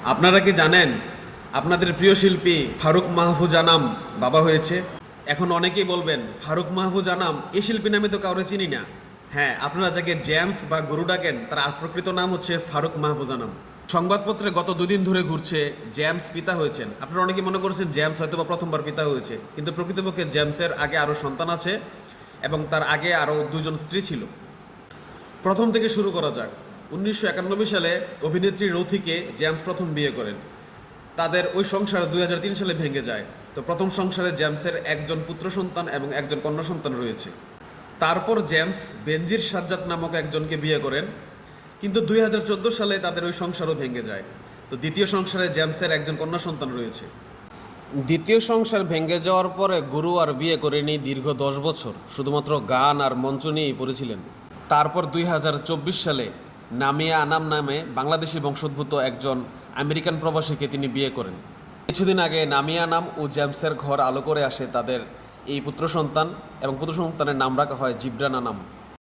আপনারা কি জানেন আপনাদের প্রিয় শিল্পী ফারুক মাহফুজ আনাম বাবা হয়েছে? এখন অনেকেই বলবেন ফারুক মাহফুজ আনাম এই শিল্পী নামে তো কাউরে চিনি না। হ্যাঁ, আপনারা যাকে জেমস বা গুরু ডাকেন তার প্রকৃত নাম হচ্ছে ফারুক মাহফুজ আনাম। সংবাদপত্রে গত দুদিন ধরে ঘুরছে জেমস পিতা হয়েছেন। আপনারা অনেকে মনে করছেন জেমস হয়তো বা প্রথমবার পিতা হয়েছে, কিন্তু প্রকৃতপক্ষে জেমসের আগে আরও সন্তান আছে এবং তার আগে আরও দুজন স্ত্রী ছিল। প্রথম থেকে শুরু করা যাক। 1991 সালে অভিনেত্রী রথিকে জেমস প্রথম বিয়ে করেন। তাদের ওই সংসার 2003 সালে ভেঙে যায়। তো প্রথম সংসারে জেমসের একজন পুত্র সন্তান এবং একজন কন্যা সন্তান রয়েছে। তারপর জেমস বেনজির সাজ্জাদ নামক একজনকে বিয়ে করেন, কিন্তু 2014 সালে তাদের ওই সংসারও ভেঙে যায়। তো দ্বিতীয় সংসারে জেমসের একজন কন্যা সন্তান রয়েছে। দ্বিতীয় সংসার ভেঙে যাওয়ার পরে গুরু আর বিয়ে করেনি দীর্ঘ 10 বছর, শুধুমাত্র গান আর মঞ্চ নিয়েই পড়েছিলেন। তারপর 2024 সালে নামিয়া আনাম নামে বাংলাদেশি বংশোদ্ভূত একজন আমেরিকান প্রবাসীকে তিনি বিয়ে করেন। কিছুদিন আগে নামিয়া আনাম ও জেমসের ঘর আলো করে আসে তাদের এই পুত্র সন্তান, এবং পুত্র সন্তানের নাম রাখা হয় জিবরান আনাম।